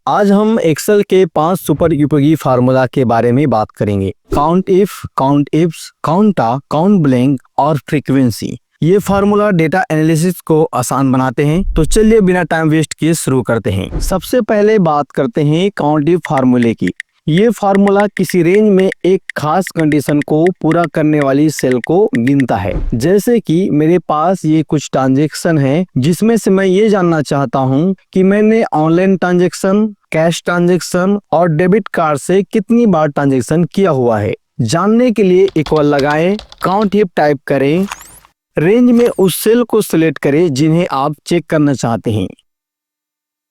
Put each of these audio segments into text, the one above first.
आज हम एक्सेल के 5 सुपर उपयोगी फार्मूला के बारे में बात करेंगे। Count if, count ifs, counta, count blank और फ्रीक्वेंसी। ये फार्मूला डेटा एनालिसिस को आसान बनाते हैं। तो चलिए बिना टाइम वेस्ट किए शुरू करते हैं। सबसे पहले बात करते हैं काउंट इफ फार्मूले की। ये फार्मूला किसी रेंज में एक खास कंडीशन को पूरा करने वाली सेल को गिनता है। जैसे कि मेरे पास ये कुछ ट्रांजैक्शन है जिसमें से मैं ये जानना चाहता हूँ कि मैंने ऑनलाइन ट्रांजैक्शन, कैश ट्रांजैक्शन और डेबिट कार्ड से कितनी बार ट्रांजैक्शन किया हुआ है। जानने के लिए इक्वल लगाएं, काउंट इफ टाइप करें, रेंज में उस सेल को सिलेक्ट करें जिन्हें आप चेक करना चाहते हैं,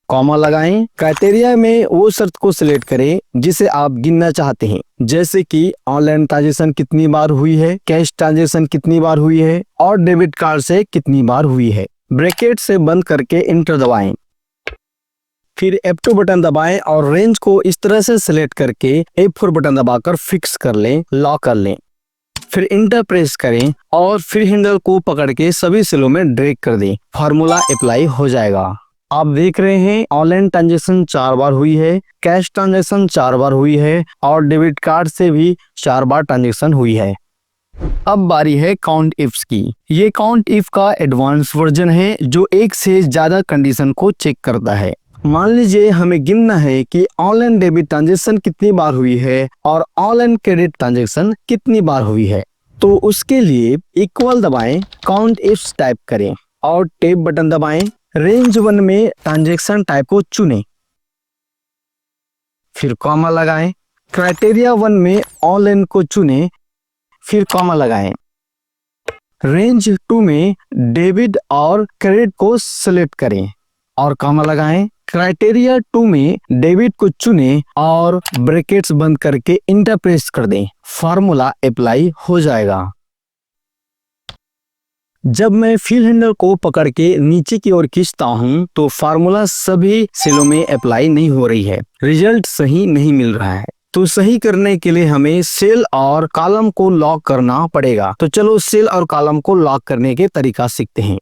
कॉमा लगाएं, क्राइटेरिया में वो शर्त को सिलेक्ट करें जिसे आप गिनना चाहते हैं। जैसे कि ऑनलाइन ट्रांजैक्शन कितनी बार हुई है, कैश ट्रांजैक्शन कितनी बार हुई है और डेबिट कार्ड से कितनी बार हुई है। ब्रैकेट से बंद करके इंटर दबाएं, फिर F2 बटन दबाएं और रेंज को इस तरह से सिलेक्ट करके F4 बटन दबाकर फिक्स कर लें, लॉक कर लें। फिर इंटर प्रेस करें और फिर हैंडल को पकड़ के सभी सेलों में ड्रैग कर दें। फार्मूला अप्लाई हो जाएगा। आप देख रहे हैं ऑनलाइन ट्रांजैक्शन 4 बार हुई है, कैश ट्रांजैक्शन 4 बार हुई है और डेबिट कार्ड से भी 4 बार ट्रांजैक्शन हुई है। अब बारी है काउंट इफ्स की। ये काउंट इफ का एडवांस वर्जन है जो एक से ज्यादा कंडीशन को चेक करता है। मान लीजिए हमें गिनना है कि ऑनलाइन डेबिट ट्रांजैक्शन कितनी बार हुई है और ऑनलाइन क्रेडिट ट्रांजैक्शन कितनी बार हुई है। तो उसके लिए इक्वल दबाएं, काउंट इफ्स टाइप करें और टैब बटन दबाएं। रेंज 1 में ट्रांजैक्शन टाइप को चुनें, फिर कॉमा लगाएं। क्राइटेरिया 1 में ऑनलाइन को चुनें, फिर कॉमा लगाएं। रेंज 2 में डेबिट और क्रेडिट को सिलेक्ट करें और कॉमा लगाएं। क्राइटेरिया 2 में डेबिट को चुनें और ब्रैकेट्स बंद करके इंटर प्रेस कर दें। फार्मूला अप्लाई हो जाएगा। जब मैं फिल हैंडल को पकड़ के नीचे की ओर खींचता हूं तो फार्मूला सभी सेलों में अप्लाई नहीं हो रही है, रिजल्ट सही नहीं मिल रहा है। तो सही करने के लिए हमें सेल और कॉलम को लॉक करना पड़ेगा। तो चलो सेल और कॉलम को लॉक करने के तरीका सीखते हैं।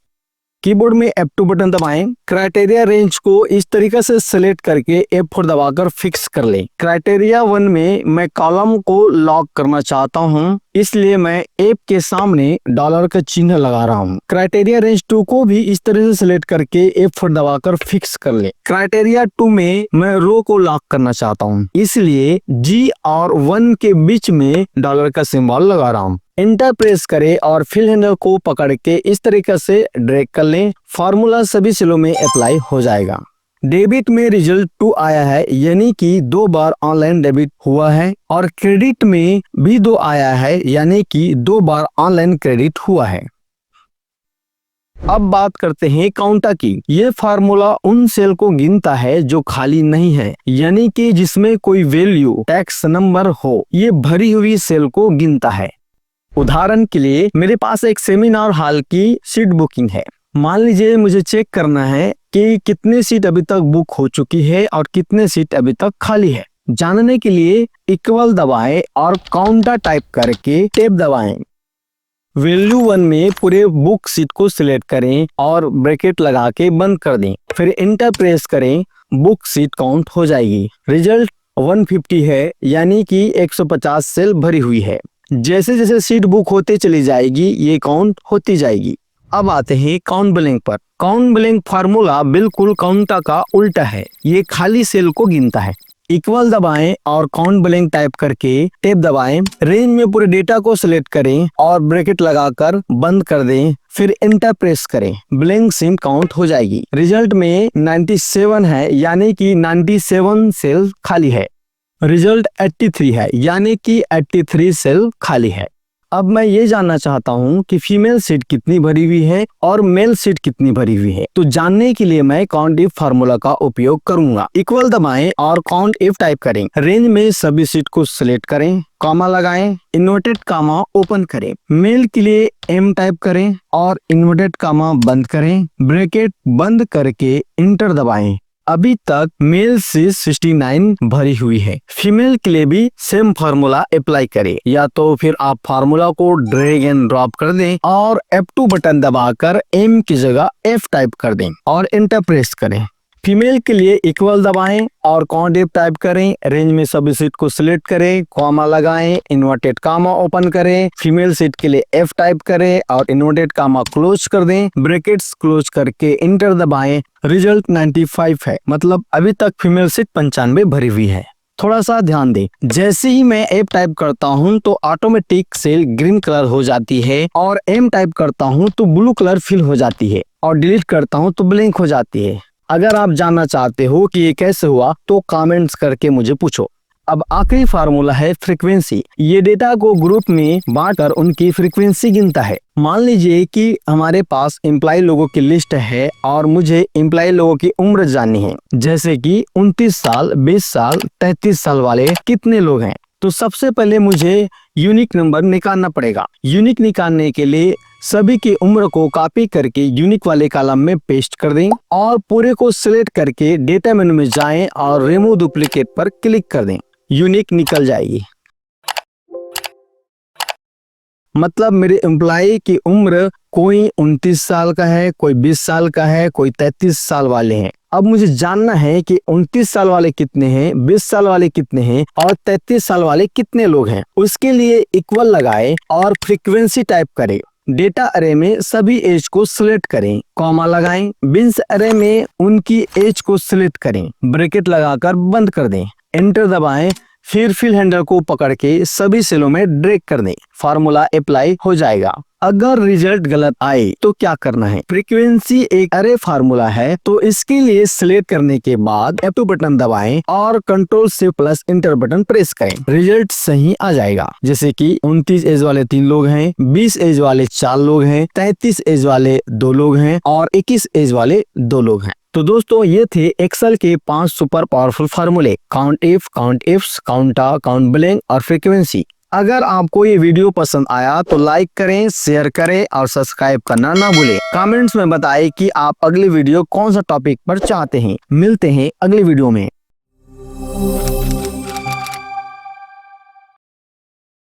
कीबोर्ड में F2 बटन दबाएं। क्राइटेरिया रेंज को इस तरीके से सिलेक्ट करके F4 दबाकर फिक्स कर लें। क्राइटेरिया 1 में मैं कॉलम को लॉक करना चाहता हूं, इसलिए मैं F के सामने डॉलर का चिन्ह लगा रहा हूं। क्राइटेरिया रेंज 2 को भी इस तरह से सिलेक्ट करके F4 दबाकर फिक्स कर लें। क्राइटेरिया 2 में मैं रो को लॉक करना चाहता हूं, इसलिए G और 1 के बीच में डॉलर का सिंबल लगा रहा हूं। इंटर प्रेस करें और फिल हैंडल को पकड़ के इस तरीके से ड्रैग कर लें। फार्मूला सभी सेलों में अप्लाई हो जाएगा। डेबिट में रिजल्ट 2 आया है, यानी कि 2 बार ऑनलाइन डेबिट हुआ है और क्रेडिट में भी 2 आया है, यानी कि 2 बार ऑनलाइन क्रेडिट हुआ है। अब बात करते हैं काउंटा की। ये फार्मूला उन सेल को गिनता है जो खाली नहीं है, यानी कि जिसमें कोई वैल्यू, टैक्स नंबर हो। ये भरी हुई सेल को गिनता है। उदाहरण के लिए मेरे पास एक सेमिनार हॉल की सीट बुकिंग है। मान लीजिए मुझे चेक करना है कि कितने सीट अभी तक बुक हो चुकी है और कितने सीट अभी तक खाली है। जानने के लिए इक्वल दबाएं और काउंटा टाइप करके टैब दबाएं। वैल्यू 1 में पूरे बुक सीट को सिलेक्ट करें और ब्रैकेट लगा के बंद कर दें। फिर इंटर प्रेस करें, बुक सीट काउंट हो जाएगी। रिजल्ट 150 है, यानी कि 150 सेल भरी हुई है। जैसे जैसे सीट बुक होते चली जाएगी ये काउंट होती जाएगी। अब आते हैं काउंट ब्लैंक पर। काउंट ब्लैंक फार्मूला बिल्कुल काउंटा का उल्टा है। ये खाली सेल को गिनता है। इक्वल दबाएं और काउंट ब्लैंक टाइप करके टैब दबाएं। रेंज में पूरे डेटा को सिलेक्ट करें और ब्रैकेट लगाकर बंद कर दें, फिर इंटर प्रेस करें। ब्लैंक सीट काउंट हो जाएगी। रिजल्ट में 97 है, यानी कि 97 सेल खाली है। रिजल्ट 83 है, यानी कि 83 सेल खाली है। अब मैं ये जानना चाहता हूँ कि फीमेल सीट कितनी भरी हुई है और मेल सीट कितनी भरी हुई है। तो जानने के लिए मैं काउंट इफ फार्मूला का उपयोग करूंगा। इक्वल दबाएं और काउंट इफ टाइप करें। रेंज में सभी सीट को सिलेक्ट करें, कॉमा लगाएं, इन्वर्टेड कॉमा ओपन करें। मेल के लिए M टाइप करें और इन्वर्टेड कॉमा बंद करें। ब्रैकेट बंद करके इंटर दबाएं। अभी तक मेल से 69 भरी हुई है। फीमेल के लिए भी सेम फार्मूला अप्लाई करें, या तो फिर आप फार्मूला को ड्रैग एंड ड्रॉप कर दें और F2 बटन दबाकर M की जगह F टाइप कर दें और इंटर प्रेस करें। फीमेल के लिए इक्वल दबाएं और काउंट इफ टाइप करें, रेंज में सभी सीट को सिलेक्ट करें, कॉमा लगाएं, इन्वर्टेड कॉमा ओपन करें, फीमेल सीट के लिए एफ टाइप करें और इन्वर्टेड कॉमा क्लोज कर दें, ब्रैकेट्स क्लोज करके इंटर दबाएं। रिजल्ट 95 है, मतलब अभी तक फीमेल सीट 95 भरी हुई है। थोड़ा सा ध्यान दें, जैसे ही मैं एफ टाइप करता हूं तो ऑटोमेटिक सेल ग्रीन कलर हो जाती है और एम टाइप करता हूं तो ब्लू कलर फिल हो जाती है और डिलीट करता हूं तो ब्लैंक हो जाती है। अगर आप जानना चाहते हो कि ये कैसे हुआ तो कमेंट्स करके मुझे पूछो। अब आखिरी फार्मूला है फ्रीक्वेंसी। ये डेटा को ग्रुप में बांटकर उनकी फ्रीक्वेंसी गिनता है। मान लीजिए कि हमारे पास एम्प्लॉय लोगों की लिस्ट है और मुझे एम्प्लॉय लोगों की उम्र जाननी है, जैसे कि 29 साल, 20 साल, 33 साल वाले कितने लोग हैं। तो सबसे पहले मुझे यूनिक नंबर निकालना पड़ेगा। यूनिक निकालने के लिए सभी की उम्र को कॉपी करके यूनिक वाले कॉलम में पेस्ट कर दें और पूरे को सिलेक्ट करके डेटा मेनू में जाएं और रिमूव डुप्लीकेट पर क्लिक कर दें। यूनिक निकल जाएगी। मतलब मेरे एम्प्लॉय की उम्र कोई 29 साल का है, कोई 20 साल का है, कोई 33 साल वाले हैं। अब मुझे जानना है कि 29 साल वाले कितने हैं, 20 साल वाले कितने हैं और 33 साल वाले कितने लोग हैं। उसके लिए इक्वल लगाएं और फ्रीक्वेंसी टाइप करें। डेटा अरे में सभी एज को सिलेक्ट करें, कॉमा लगाएं। बिन्स अरे में उनकी एज को सिलेक्ट करें, ब्रैकेट लगाकर बंद कर दें, एंटर दबाएं। फिर फिल हैंडल को पकड़ के सभी सेलों में ड्रैग कर दें, फार्मूला अप्लाई हो जाएगा। अगर रिजल्ट गलत आए तो क्या करना है। फ्रीक्वेंसी एक अरे फार्मूला है तो इसके लिए सिलेक्ट करने के बाद F2 बटन दबाएं और control shift plus inter button press करें। रिजल्ट सही आ जाएगा। जैसे कि 29 एज वाले 3 लोग हैं, 20 एज वाले 4 लोग हैं, 33 एज वाले 2 लोग हैं और 21 एज वाले 2 लोग हैं। तो दोस्तों ये थे एक्सेल के 5 सुपर पावरफुल फार्मूले, count if, count ifs, counta, count blank और फ्रीक्वेंसी। अगर आपको ये वीडियो पसंद आया तो लाइक करें, शेयर करें और सब्सक्राइब करना ना भूलें। कमेंट्स में बताएं कि आप अगली वीडियो कौन सा टॉपिक पर चाहते हैं। मिलते हैं अगली वीडियो में।